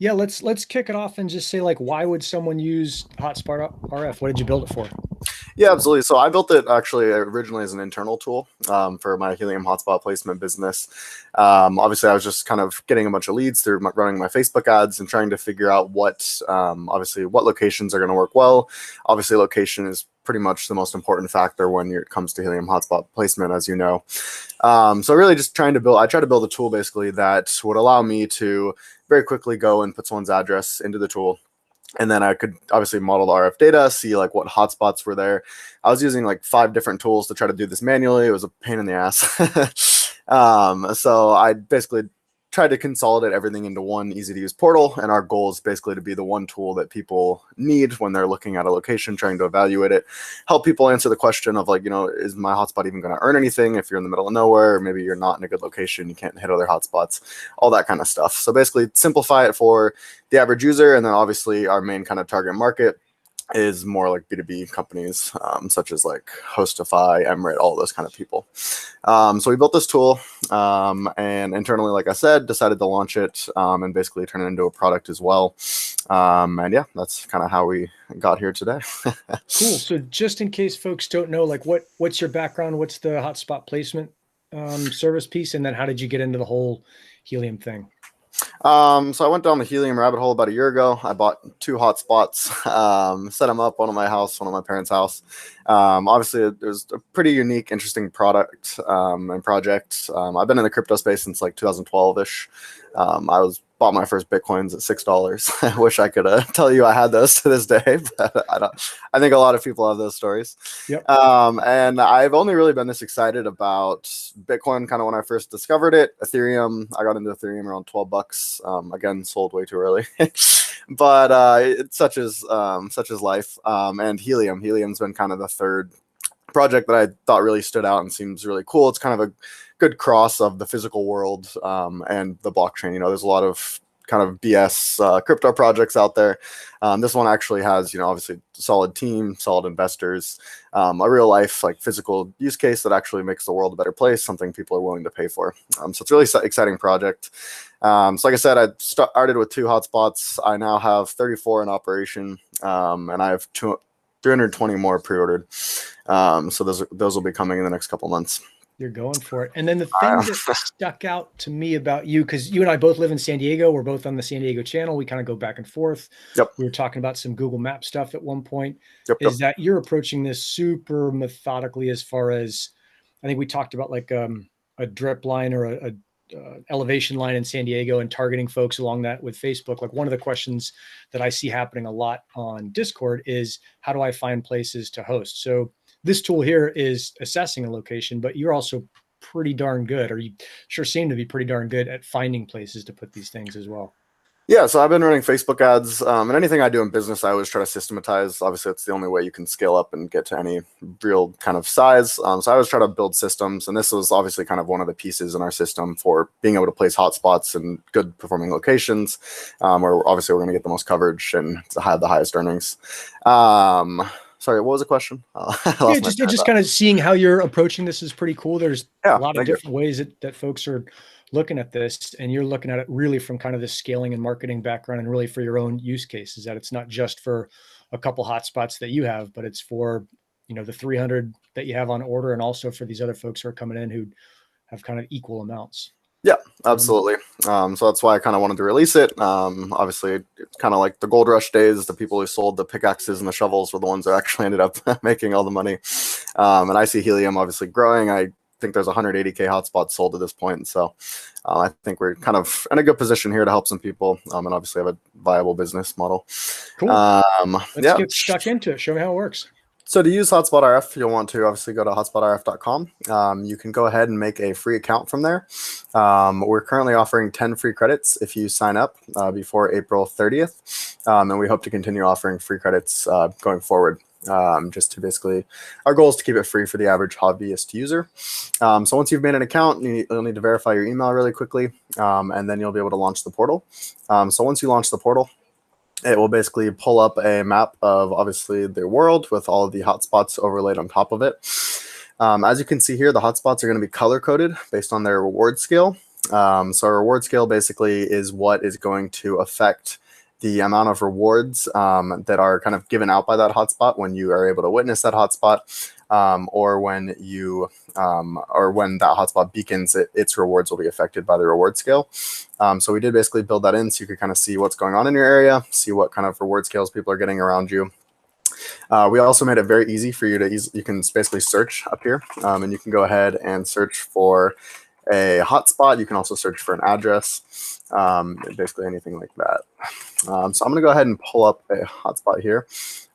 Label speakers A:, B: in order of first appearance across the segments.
A: Yeah, let's kick it off and just say, like, why would someone use Hotspot RF? What did you build it for?
B: Yeah, absolutely. So I built it actually originally as an internal tool for my Helium Hotspot placement business. Obviously, I was just kind of getting a bunch of leads through running my Facebook ads and trying to figure out obviously, what locations are going to work well. Obviously, location is pretty much the most important factor when it comes to Helium Hotspot placement, as you know. So really just I try to build a tool basically that would allow me to very quickly go and put someone's address into the tool, and then I could obviously model the RF data, see like what hotspots were there. I was using like 5 different tools to try to do this manually. It was a pain in the ass. So I basically tried to consolidate everything into one easy to use portal. And our goal is basically to be the one tool that people need when they're looking at a location, trying to evaluate it, help people answer the question of like, is my hotspot even going to earn anything if you're in the middle of nowhere, or maybe you're not in a good location, you can't hit other hotspots, all that kind of stuff. So basically simplify it for the average user. And then obviously our main kind of target market is more like B2B companies, such as like Hostify, 𝗪𝗵, all those kind of people. So we built this tool, and internally, like I said, decided to launch it and basically turn it into a product as well. And yeah, that's kind of how we got here today.
A: Cool. So just in case folks don't know, like, what's your background? What's the hotspot placement service piece? And then how did you get into the whole Helium thing?
B: So I went down the Helium rabbit hole about a year ago. I bought 2 hotspots, set them up, one at my house, one at my parents' house. Obviously, it was a pretty unique, interesting product and project. I've been in the crypto space since like 2012-ish. Bought my first Bitcoins at $6. I wish I could tell you I had those to this day, but I don't. I think a lot of people have those stories.
A: Yep.
B: And I've only really been this excited about Bitcoin kind of when I first discovered it. Ethereum, I got into Ethereum around $12. Again, sold way too early. But it's such as life. And Helium's been kind of the third project that I thought really stood out and seems really cool. It's kind of a good cross of the physical world and the blockchain. There's a lot of kind of BS crypto projects out there. This one actually has, obviously solid team, solid investors, a real life like physical use case that actually makes the world a better place, something people are willing to pay for. So it's a really exciting project. So like I said, I started with 2 hotspots. I now have 34 in operation, and I have 320 more pre-ordered. So those will be coming in the next couple months.
A: You're going for it. And then the thing that stuck out to me about you, because you and I both live in San Diego, we're both on the San Diego channel. We kind of go back and forth.
B: Yep.
A: We were talking about some Google Map stuff at one point.
B: Yep.
A: Is that you're approaching this super methodically, as far as, I think we talked about like a drip line or a elevation line in San Diego and targeting folks along that with Facebook. Like, one of the questions that I see happening a lot on Discord is, how do I find places to host? So this tool here is assessing a location, but you're also pretty darn good, or you sure seem to be pretty darn good at finding places to put these things as well.
B: Yeah, so I've been running Facebook ads, and anything I do in business, I always try to systematize. Obviously, it's the only way you can scale up and get to any real kind of size. So I always try to build systems, and this was obviously kind of one of the pieces in our system for being able to place hotspots in good performing locations, where obviously we're going to get the most coverage and have the highest earnings. Sorry, what was the question?
A: Yeah, just kind of seeing how you're approaching this is pretty cool. There's a lot of different ways that folks are looking at this, and you're looking at it really from kind of the scaling and marketing background, and really for your own use cases, that it's not just for a couple hotspots that you have, but it's for, the 300 that you have on order, and also for these other folks who are coming in who have kind of equal amounts.
B: Yeah, absolutely. So that's why I kind of wanted to release it. Obviously, it's kind of like the gold rush days. The people who sold the pickaxes and the shovels were the ones that actually ended up making all the money. And I see Helium obviously growing. I think there's 180K hotspots sold at this point. So I think we're kind of in a good position here to help some people, and obviously have a viable business model.
A: Cool. Let's get stuck into it. Show me how it works.
B: So to use HotspotRF, you'll want to obviously go to HotspotRF.com. You can go ahead and make a free account from there. We're currently offering 10 free credits if you sign up before April 30th. And we hope to continue offering free credits going forward. Just to basically, our goal is to keep it free for the average hobbyist user. So once you've made an account, you'll need to verify your email really quickly, and then you'll be able to launch the portal. So once you launch the portal, it will basically pull up a map of obviously the world with all of the hotspots overlaid on top of it. As you can see here, the hotspots are going to be color coded based on their reward scale. So a reward scale basically is what is going to affect the amount of rewards that are kind of given out by that hotspot when you are able to witness that hotspot, or when you or when that hotspot beacons, its rewards will be affected by the reward scale. So we did basically build that in so you could kind of see what's going on in your area, see what kind of reward scales people are getting around you. We also made it very easy for you to you can basically search up here, and you can go ahead and search for a hotspot. You can also search for an address, basically anything like that. So I'm going to go ahead and pull up a hotspot here.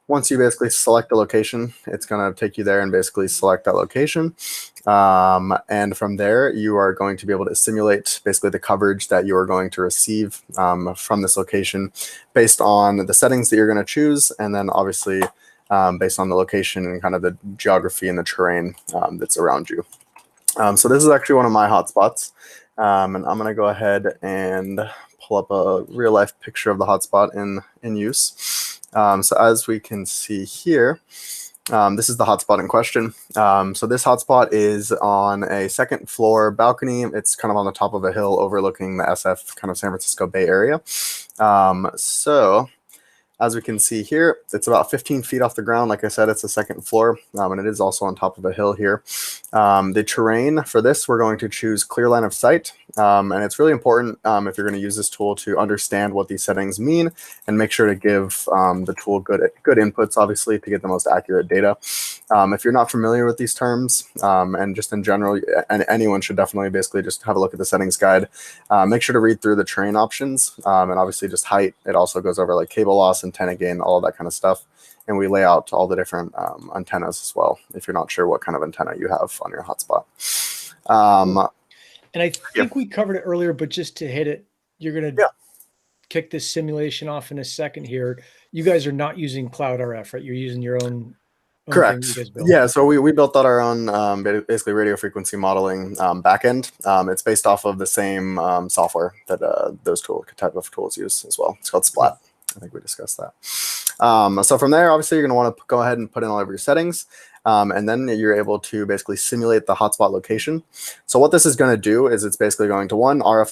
B: Once you basically select a location, it's going to take you there and basically select that location. And from there, you are going to be able to simulate basically the coverage that you are going to receive from this location based on the settings that you're going to choose. And then obviously based on the location and kind of the geography and the terrain that's around you. So this is actually one of my hotspots. And I'm going to go ahead and pull up a real life picture of the hotspot in use. So as we can see here, this is the hotspot in question. So this hotspot is on a second floor balcony. It's kind of on the top of a hill overlooking the SF kind of San Francisco Bay Area. So as we can see here, it's about 15 feet off the ground. Like I said, it's the second floor, and it is also on top of a hill here. The terrain for this, we're going to choose clear line of sight. And it's really important if you're going to use this tool to understand what these settings mean and make sure to give the tool good inputs, obviously, to get the most accurate data. If you're not familiar with these terms, and just in general, anyone should definitely basically just have a look at the settings guide. Make sure to read through the terrain options, and obviously just height. It also goes over like cable loss, antenna gain, all of that kind of stuff. And we lay out all the different antennas as well, if you're not sure what kind of antenna you have on your hotspot.
A: And I think we covered it earlier, but just to hit it, you're going to kick this simulation off in a second here. You guys are not using CloudRF, right? You're using your own
B: Correct.
A: thing you guys built.
B: Yeah, so we built out our own basically radio frequency modeling backend. It's based off of the same software that those type of tools use as well. It's called Splat. I think we discussed that. So from there, obviously, you're going to want to go ahead and put in all of your settings. And then you're able to basically simulate the hotspot location. So what this is going to do is it's basically going to, one, model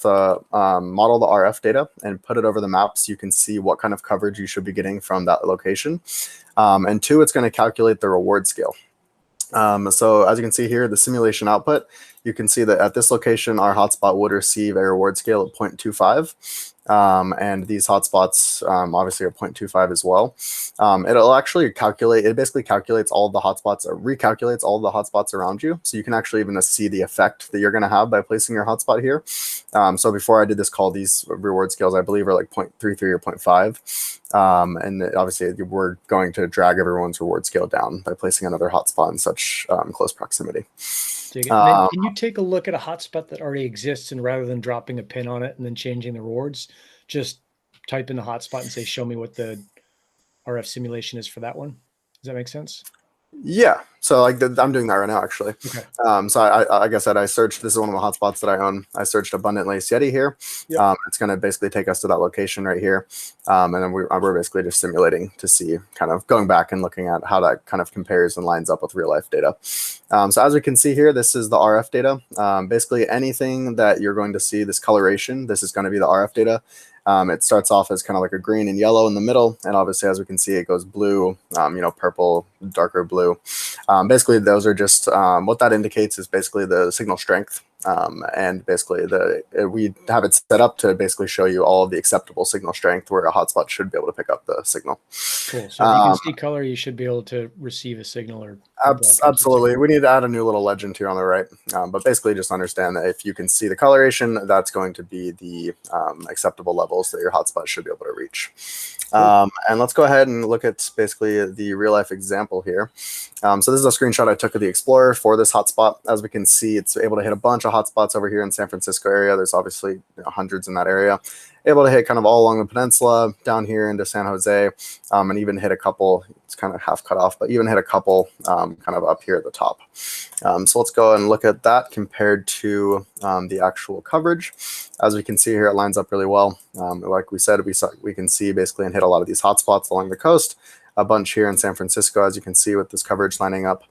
B: the RF data and put it over the map so you can see what kind of coverage you should be getting from that location. And two, it's going to calculate the reward scale. So as you can see here, the simulation output, you can see that at this location, our hotspot would receive a reward scale of 0.25. And these hotspots obviously are 0.25 as well. It'll actually calculate, it basically calculates all of the hotspots, or recalculates all of the hotspots around you. So you can actually even see the effect that you're going to have by placing your hotspot here. So before I did this call, these reward scales, I believe, are like 0.33 or 0.5. And obviously we're going to drag everyone's reward scale down by placing another hotspot in such close proximity.
A: Can you take a look at a hotspot that already exists, and rather than dropping a pin on it and then changing the rewards, just type in the hotspot and say, show me what the RF simulation is for that one? Does that make sense?
B: Yeah. So like I'm doing that right now, actually.
A: Okay.
B: So like I said, I searched, this is one of the hotspots that I own. I searched abundantly 𝐸𝐸 here. Yep. It's going to basically take us to that location right here. And then we're basically just simulating to see, kind of going back and looking at how that kind of compares and lines up with real life data. So as we can see here, this is the RF data. Basically anything that you're going to see, this coloration, this is going to be the RF data. It starts off as kind of like a green and yellow in the middle, and obviously, as we can see, it goes blue, purple, darker blue. Basically, those are just what that indicates is basically the signal strength, and basically we have it set up to basically show you all of the acceptable signal strength where a hotspot should be able to pick up the signal.
A: Cool. So if you can see color, you should be able to receive a signal. Or
B: absolutely. We need to add a new little legend here on the right, but basically just understand that if you can see the coloration, that's going to be the acceptable levels that your hotspot should be able to reach. Cool. And let's go ahead and look at basically the real life example here. So this is a screenshot I took of the Explorer for this hotspot. As we can see, it's able to hit a bunch of hotspots over here in San Francisco area. There's obviously hundreds in that area. able to hit kind of all along the peninsula, down here into San Jose, and even hit a couple, it's kind of half cut off, but even hit a couple kind of up here at the top. So let's go and look at that compared to the actual coverage. As we can see here, it lines up really well. Like we said, we can see basically and hit a lot of these hotspots along the coast. A bunch here in San Francisco, as you can see with this coverage lining up,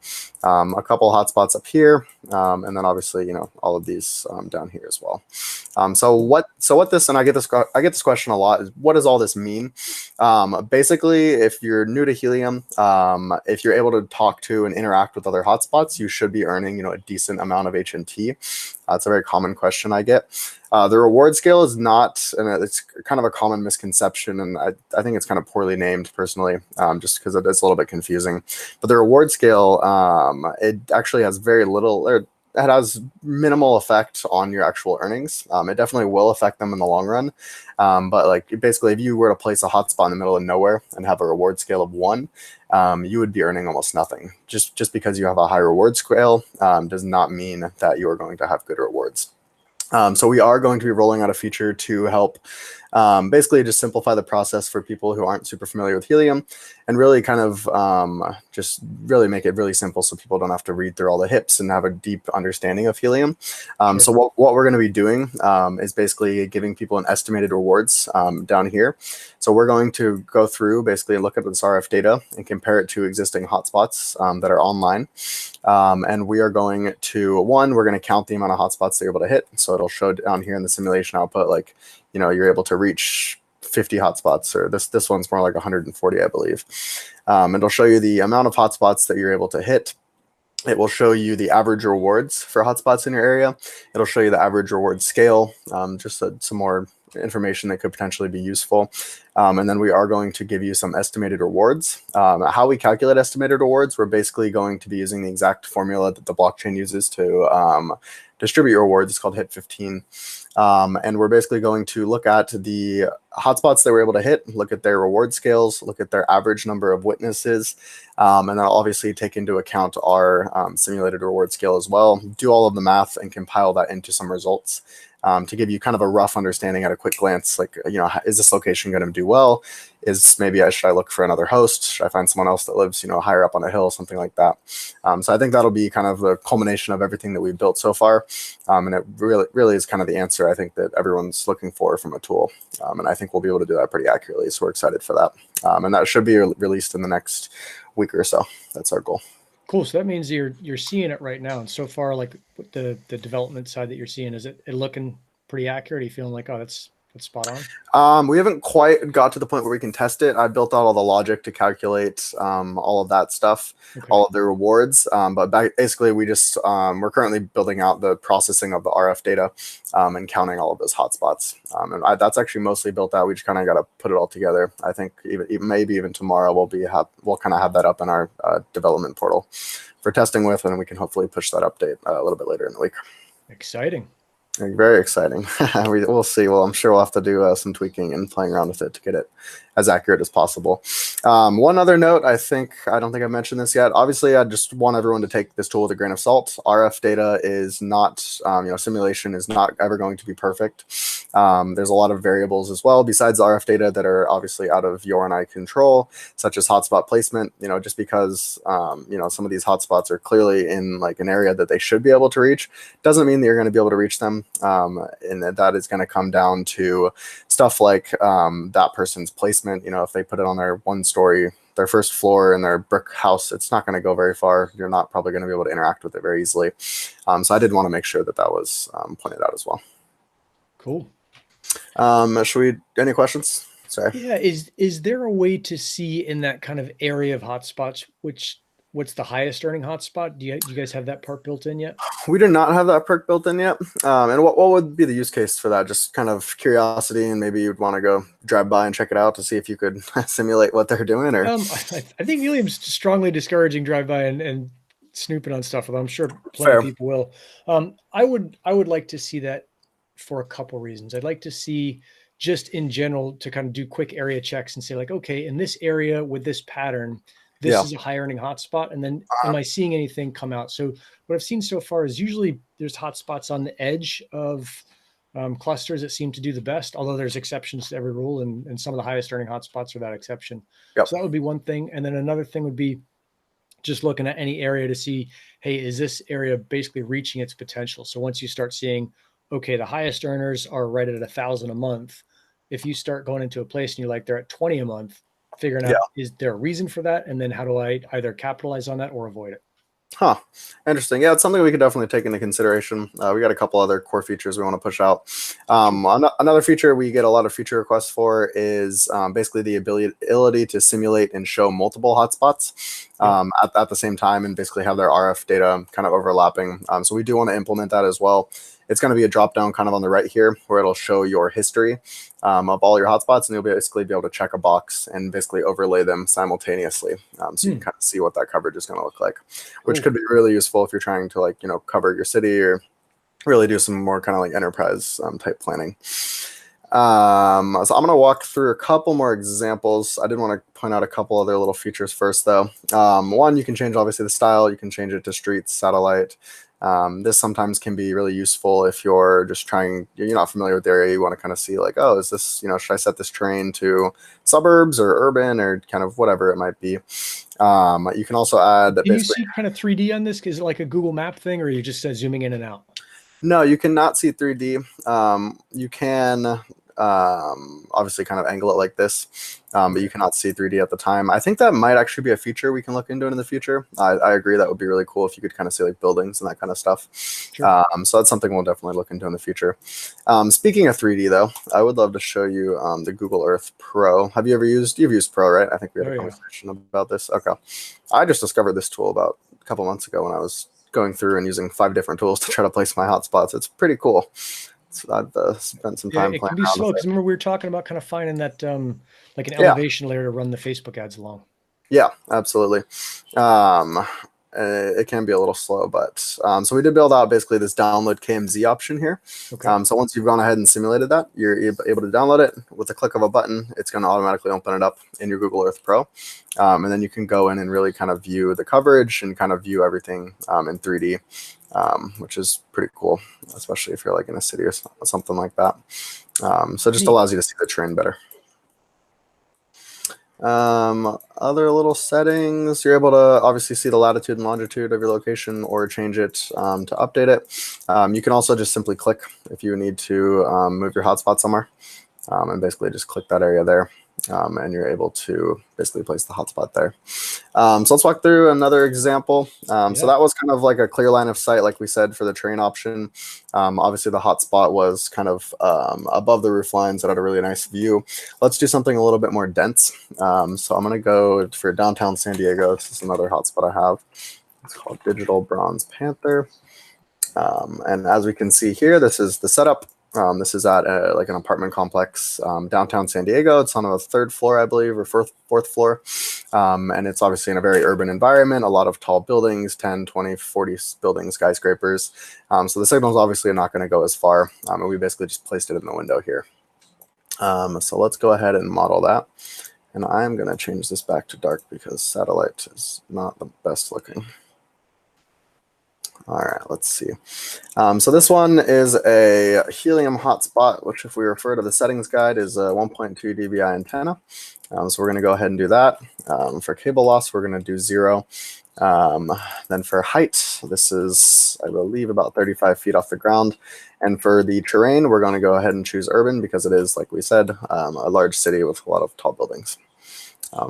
B: a couple hotspots up here, and then obviously, you know, all of these down here as well. So what this, and I get this question a lot, is what does all this mean? Basically, if you're new to Helium, if you're able to talk to and interact with other hotspots, you should be earning, you know, a decent amount of HNT. It's a very common question I get. The reward scale is not, and it's kind of a common misconception, and I think it's kind of poorly named personally, just because it's a little bit confusing. But the reward scale, it actually has very little, or it has minimal effect on your actual earnings. It definitely will affect them in the long run. But like basically, if you were to place a hotspot in the middle of nowhere and have a reward scale of 1, you would be earning almost nothing. Just because you have a high reward scale does not mean that you are going to have good rewards. So we are going to be rolling out a feature to help basically just simplify the process for people who aren't super familiar with Helium, and really kind of just really make it really simple so people don't have to read through all the HIPs and have a deep understanding of Helium. So what we're going to be doing is basically giving people an estimated rewards down here. So we're going to go through basically and look at this RF data and compare it to existing hotspots that are online. And we are going to, we're going to count the amount of hotspots that you're able to hit. So it'll show down here in the simulation output, like, you know, you're able to reach 50 hotspots, or this one's more like 140, I believe. And it'll show you the amount of hotspots that you're able to hit. It will show you the average rewards for hotspots in your area. It'll show you the average reward scale, just some more information that could potentially be useful. And then we are going to give you some estimated rewards. How we calculate estimated rewards, we're basically going to be using the exact formula that the blockchain uses to distribute your rewards. It's called hit 15. And we're basically going to look at the hotspots that we're able to hit, look at their reward scales, look at their average number of witnesses, and then obviously take into account our simulated reward scale as well, do all of the math and compile that into some results. To give you kind of a rough understanding at a quick glance, like, you know, is this location going to do well? Should I look for another host? Should I find someone else that lives, you know, higher up on a hill, something like that? So I think that'll be kind of the culmination of everything that we've built so far. And it really is kind of the answer I think that everyone's looking for from a tool. And I think we'll be able to do that pretty accurately. So we're excited for that. And that should be released in the next week or so. That's our goal.
A: Cool. So that means you're seeing it right now. And so far, like the development side that you're seeing, is it looking pretty accurate? Are you feeling like, oh, that's spot on?
B: We haven't quite got to the point where we can test it. I built out all the logic to calculate all of that stuff, all of the rewards. But basically, we just we're currently building out the processing of the RF data and counting all of those hotspots. And that's actually mostly built out. We just kind of got to put it all together. I think maybe even tomorrow we'll kind of have that up in our development portal for testing with, and we can hopefully push that update a little bit later in the week.
A: Exciting.
B: Very exciting. We'll see. Well, I'm sure we'll have to do some tweaking and playing around with it to get it as accurate as possible. One other note, I don't think I've mentioned this yet. Obviously, I just want everyone to take this tool with a grain of salt. RF data is not, simulation is not ever going to be perfect. There's a lot of variables as well besides RF data that are obviously out of your and I control, such as hotspot placement. You know, just because some of these hotspots are clearly in like an area that they should be able to reach, doesn't mean that you're going to be able to reach them. And that is going to come down to stuff like that person's placement. You know, if they put it on their first floor in their brick house, it's not going to go very far. You're not probably going to be able to interact with it very easily. So I did want to make sure that was pointed out as well.
A: Cool.
B: Any questions? Sorry.
A: Yeah. Is there a way to see in that kind of area of hotspots, what's the highest earning hotspot? Do you guys have that part built in yet?
B: We do not have that perk built in yet. And what would be the use case for that? Just kind of curiosity, and maybe you'd want to go drive by and check it out to see if you could simulate what they're doing. Or
A: I think Helium's strongly discouraging drive by and snooping on stuff, although I'm sure plenty of people will. I would like to see that for a couple reasons. I'd like to see just in general to kind of do quick area checks and say like, okay, in this area with this pattern, this is a high earning hotspot. And then am I seeing anything come out? So what I've seen so far is usually there's hotspots on the edge of clusters that seem to do the best, although there's exceptions to every rule, and some of the highest earning hotspots are that exception.
B: Yep.
A: So that would be one thing. And then another thing would be just looking at any area to see, hey, is this area basically reaching its potential? So once you start seeing, okay, the highest earners are right at 1,000 a month. If you start going into a place and you're like, they're at 20 a month, figuring out, is there a reason for that? And then how do I either capitalize on that or avoid it?
B: Huh. Interesting. Yeah, it's something we could definitely take into consideration. We got a couple other core features we want to push out. Another feature we get a lot of feature requests for is basically the ability to simulate and show multiple hotspots at the same time, and basically have their RF data kind of overlapping. So we do want to implement that as well. It's going to be a drop down kind of on the right here where it'll show your history of all your hotspots, and you'll basically be able to check a box and basically overlay them simultaneously. So you can kind of see what that coverage is going to look like, which could be really useful if you're trying to, like, cover your city or really do some more kind of like enterprise type planning. So I'm going to walk through a couple more examples. I did want to point out a couple other little features first, though. One, you can change obviously the style. You can change it to streets, satellite. This sometimes can be really useful if you're just trying, you're not familiar with the area, you want to kind of see like, oh, is this, should I set this train to suburbs or urban or kind of whatever it might be. You can also add.
A: Can you see kind of 3D on this? Is it like a Google map thing, or you just zooming in and out?
B: No, you cannot see 3D. You can obviously kind of angle it like this, but you cannot see 3D at the time. I think that might actually be a feature we can look into in the future. I agree that would be really cool if you could kind of see like buildings and that kind of stuff. Sure. So that's something we'll definitely look into in the future. Speaking of 3D though, I would love to show you the Google Earth Pro. You've used Pro, right? I think we had a conversation about this. Okay. I just discovered this tool about a couple months ago when I was going through and using 5 different tools to try to place my hotspots. It's pretty cool. So I've spent some time.
A: It can be slow because remember we were talking about kind of finding that like an elevation layer to run the Facebook ads along. Yeah,
B: absolutely. It can be a little slow, but so we did build out basically this download 𝐥𝐽 option here. Okay. So once you've gone ahead and simulated that, you're able to download it with a click of a button. It's going to automatically open it up in your Google Earth Pro. And then you can go in and really kind of view the coverage and kind of view everything in 3D, which is pretty cool, especially if you're like in a city or something like that. So it just allows you to see the terrain better. Other little settings, you're able to obviously see the latitude and longitude of your location or change it to update it. You can also just simply click if you need to move your hotspot somewhere, and basically just click that area there. And you're able to basically place the hotspot there. So let's walk through another example. So that was kind of like a clear line of sight, like we said, for the train option. Obviously, the hotspot was kind of above the roof lines that had a really nice view. Let's do something a little bit more dense. So I'm going to go for downtown San Diego. This is another hotspot I have. It's called Digital Bronze Panther. And as we can see here, this is the setup. This is at like an apartment complex downtown San Diego. It's on the 3rd floor, I believe, or 4th floor. And it's obviously in a very urban environment, a lot of tall buildings, 10, 20, 40 buildings, skyscrapers. So the signal is obviously not going to go as far. And we basically just placed it in the window here. So let's go ahead and model that. And I'm going to change this back to dark because satellite is not the best looking. All right, let's see. So this one is a Helium Hotspot, which if we refer to the settings guide is a 1.2 dBi antenna. So we're going to go ahead and do that. For cable loss, we're going to do 0. Then for height, this is, I believe, about 35 feet off the ground. And for the terrain, we're going to go ahead and choose urban because it is, like we said, a large city with a lot of tall buildings.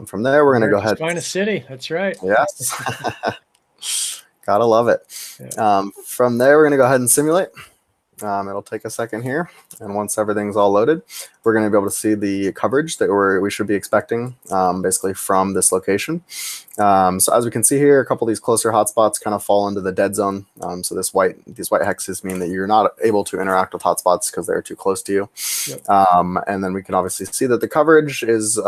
B: From there, we're going to go ahead.
A: Find a city. That's right.
B: Yes. Gotta love it. Yeah. From there, we're going to go ahead and simulate. It'll take a second here. And once everything's all loaded, we're going to be able to see the coverage that we should be expecting basically from this location. So as we can see here, a couple of these closer hotspots kind of fall into the dead zone. So these white hexes mean that you're not able to interact with hotspots because they're too close to you. Yep. And then we can obviously see that the coverage is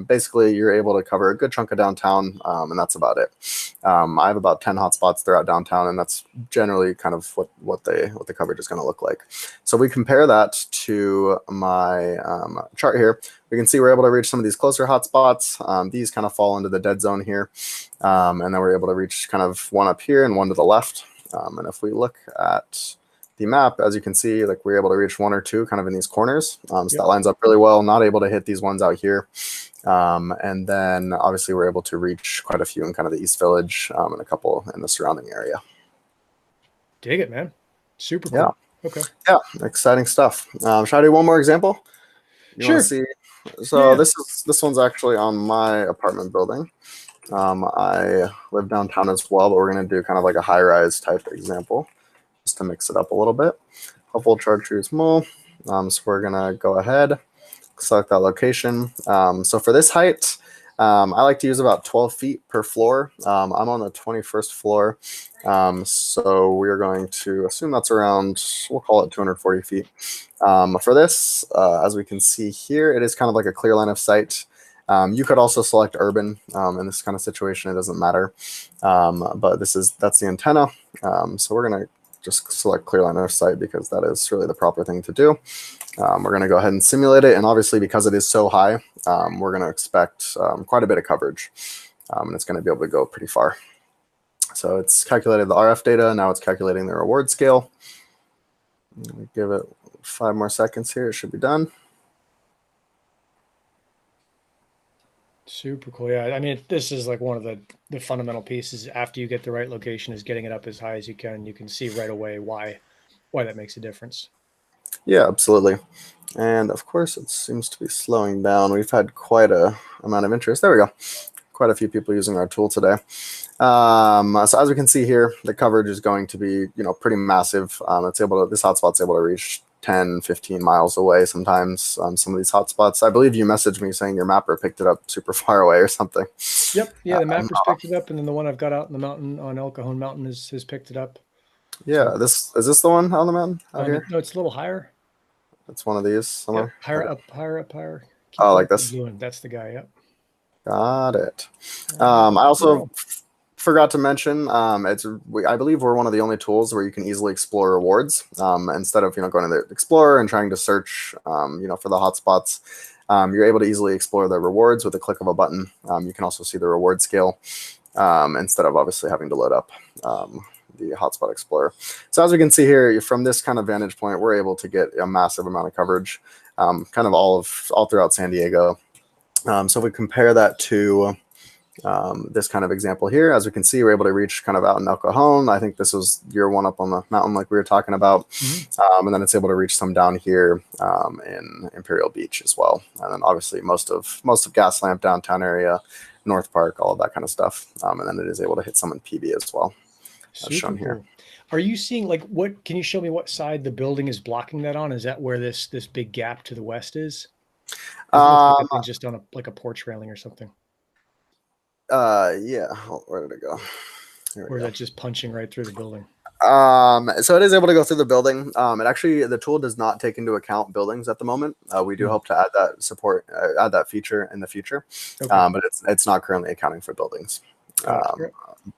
B: basically you're able to cover a good chunk of downtown, and that's about it. I have about 10 hotspots throughout downtown, and that's generally kind of what the coverage is going to look like. So we compare that to my chart here. We can see we're able to reach some of these closer hotspots. These kind of fall into the dead zone here. And then we're able to reach kind of one up here and one to the left. And if we look at the map, as you can see, like we're able to reach one or two kind of in these corners. So that lines up really well. Not able to hit these ones out here. And then obviously we're able to reach quite a few in kind of the East Village and a couple in the surrounding area.
A: Dig it, man. Super cool.
B: Yeah.
A: Okay.
B: Yeah, exciting stuff. Should I do one more example? You
A: Sure.
B: want to see? So this one's actually on my apartment building. I live downtown as well, but we're going to do kind of like a high-rise type example just to mix it up a little bit. Hopeful chartreuse mole. So we're going to go ahead, select that location. So for this height, I like to use about 12 feet per floor. I'm on the 21st floor. So we're going to assume that's around, we'll call it 240 feet. For this, as we can see here, it is kind of like a clear line of sight. You could also select urban in this kind of situation. It doesn't matter. But that's the antenna. So we're going to just select clear line of sight because that is really the proper thing to do. We're going to go ahead and simulate it. And obviously, because it is so high, we're going to expect quite a bit of coverage. And it's going to be able to go pretty far. So it's calculated the RF data. Now it's calculating the reward scale. Let me give it 5 more seconds here. It should be done.
A: Super cool. Yeah, I mean, this is like one of the fundamental pieces after you get the right location is getting it up as high as you can. You can see right away why that makes a difference.
B: Yeah, absolutely. And of course, it seems to be slowing down. We've had quite a amount of interest. There we go. Quite a few people using our tool today. So as we can see here, the coverage is going to be, pretty massive. This hotspot's able to reach 10, 15 miles away sometimes. Some of these hotspots, I believe you messaged me saying your mapper picked it up super far away or something.
A: Yep. Yeah, the mapper's picked it up, and then the one I've got out in the mountain on El Cajon Mountain has picked it up.
B: Yeah, so, is this the one on the mountain out here?
A: No, it's a little higher.
B: It's one of these somewhere.
A: Yep, higher up.
B: Keep like this.
A: That's the guy. Yep.
B: Got it. I also forgot to mention, I believe we're one of the only tools where you can easily explore rewards. Instead of going to the Explorer and trying to search, for the hotspots, you're able to easily explore the rewards with a click of a button. You can also see the reward scale instead of obviously having to load up the Hotspot Explorer. So as we can see here, from this kind of vantage point, we're able to get a massive amount of coverage, kind of all throughout San Diego. So if we compare that to this kind of example here, as we can see, we're able to reach kind of out in El Cajon. I think this was year one up on the mountain like we were talking about. And then it's able to reach some down here in Imperial Beach as well. And then obviously most of Gaslamp downtown area, North Park, all of that kind of stuff. And then it is able to hit some in PB as well. As shown here.
A: Are you seeing can you show me what side the building is blocking that on? Is that where this big gap to the west is? Just on a porch railing or something.
B: Yeah. Where did it go?
A: Or is that just punching right through the building?
B: So it is able to go through the building. It actually, the tool does not take into account buildings at the moment. We do hope to add that feature in the future. Okay. But it's not currently accounting for buildings.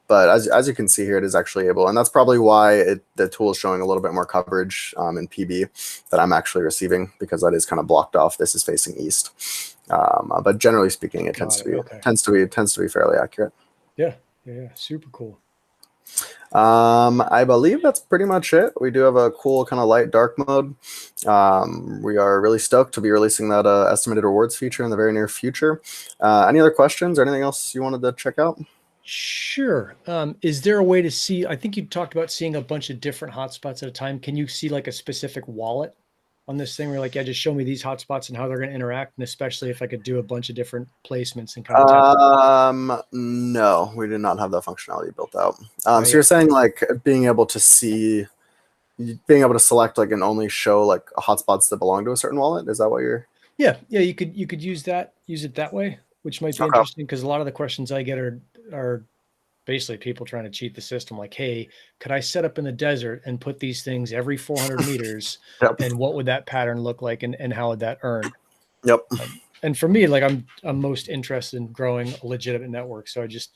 B: But as you can see here, it is actually able, and that's probably why the tool is showing a little bit more coverage in PB that I'm actually receiving, because that is kind of blocked off. This is facing east, but generally speaking, it tends to be fairly accurate.
A: Yeah, super cool.
B: I believe that's pretty much it. We do have a cool kind of light dark mode. We are really stoked to be releasing that estimated rewards feature in the very near future. Any other questions or anything else you wanted to check out?
A: Sure. Is there a way to see, I think you talked about seeing a bunch of different hotspots at a time. Can you see like a specific wallet on this thing where you're like, just show me these hotspots and how they're going to interact? And especially if I could do a bunch of different placements and kind of
B: no, we did not have that functionality built out. So you're saying like being able to select like and only show like hotspots that belong to a certain wallet. Is that what you're?
A: Yeah. You could use it that way, which might be interesting, because a lot of the questions I get are basically people trying to cheat the system. Like, hey, could I set up in the desert and put these things every 400 meters? And what would that pattern look like? And how would that earn?
B: Yep.
A: And for me, like I'm most interested in growing a legitimate network. So I just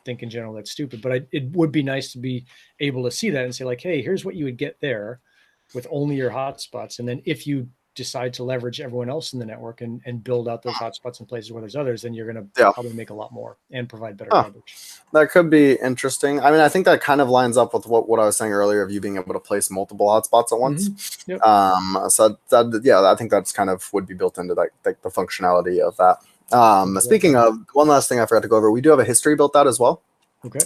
A: think in general that's stupid, but it would be nice to be able to see that and say like, hey, here's what you would get there with only your hotspots. And then if you decide to leverage everyone else in the network and build out those hotspots in places where there's others, then you're going to probably make a lot more and provide better coverage.
B: That could be interesting. I mean, I think that kind of lines up with what I was saying earlier of you being able to place multiple hotspots at once.
A: Yep.
B: So yeah, I think that's kind of would be built into like the functionality of that. Speaking of, one last thing I forgot to go over, we do have a history built out as well.
A: Okay.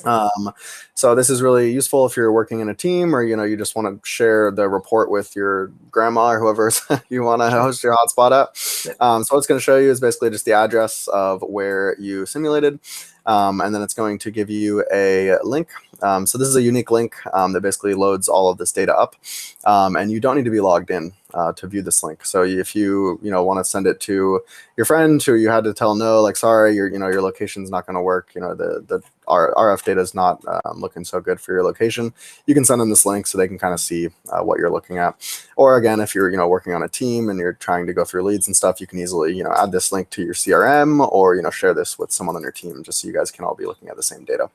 B: So this is really useful if you're working in a team, or you just want to share the report with your grandma or whoever you want to host your hotspot at. So what it's going to show you is basically just the address of where you simulated, and then it's going to give you a link. So this is a unique link that basically loads all of this data up, and you don't need to be logged in to view this link. So if you want to send it to your friend who you had to tell no, like, sorry, your location's not going to work. The RF data is not looking so good for your location. You can send them this link so they can kind of see what you're looking at. Or again, if you're working on a team and you're trying to go through leads and stuff, you can easily add this link to your CRM, or share this with someone on your team, just so you guys can all be looking at the same data.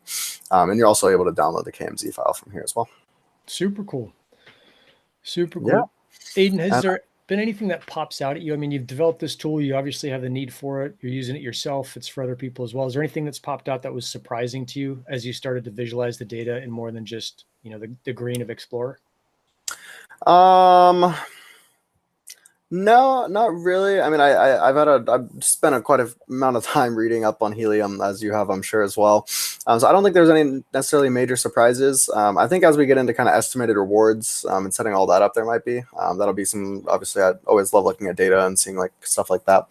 B: And you're also able to download the 𝐭𝐭𝐫𝐬 file from here as well.
A: Super cool. Super cool.
B: Yeah.
A: Aidan, has there been anything that pops out at you? I mean, you've developed this tool. You obviously have the need for it. You're using it yourself. It's for other people as well. Is there anything that's popped out that was surprising to you as you started to visualize the data in more than just, the green of Explorer?
B: No, not really. I mean, I've spent quite a amount of time reading up on Helium, as you have, I'm sure, as well. So I don't think there's any necessarily major surprises. I think as we get into kind of estimated rewards and setting all that up, there might be. That'll be some, obviously, I always love looking at data and seeing like stuff like that.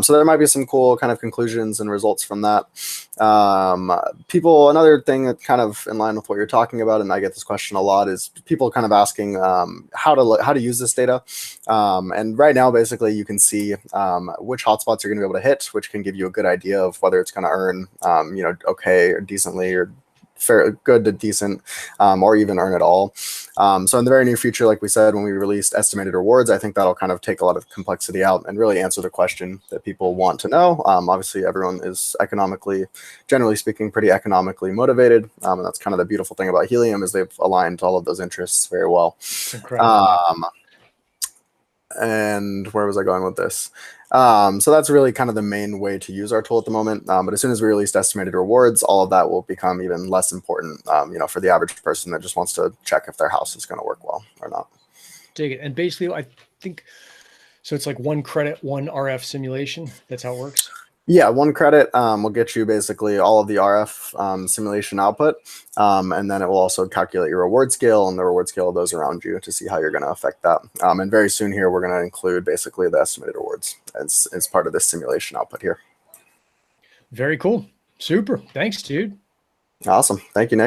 B: So there might be some cool kind of conclusions and results from that. Another thing that kind of in line with what you're talking about, and I get this question a lot, is people kind of asking how to use this data. And right now, basically, you can see which hotspots you're going to be able to hit, which can give you a good idea of whether it's going to earn, okay or decently, or good to decent, or even earn it all. So in the very near future, like we said, when we released estimated rewards, I think that'll kind of take a lot of complexity out and really answer the question that people want to know. Obviously, everyone is generally speaking, pretty economically motivated. And that's kind of the beautiful thing about Helium, is they've aligned all of those interests very well.
A: It's incredible.
B: And where was I going with this? So that's really kind of the main way to use our tool at the moment. But as soon as we released estimated rewards, all of that will become even less important, for the average person that just wants to check if their house is going to work well or not.
A: Dig it. And basically, I think, so it's like 1 credit, 1 RF simulation. That's how it works.
B: Yeah, 1 credit will get you basically all of the RF simulation output, and then it will also calculate your reward scale and the reward scale of those around you to see how you're going to affect that. And very soon here, we're going to include basically the estimated rewards as part of this simulation output here.
A: Very cool. Super. Thanks, dude.
B: Awesome. Thank you, Nick.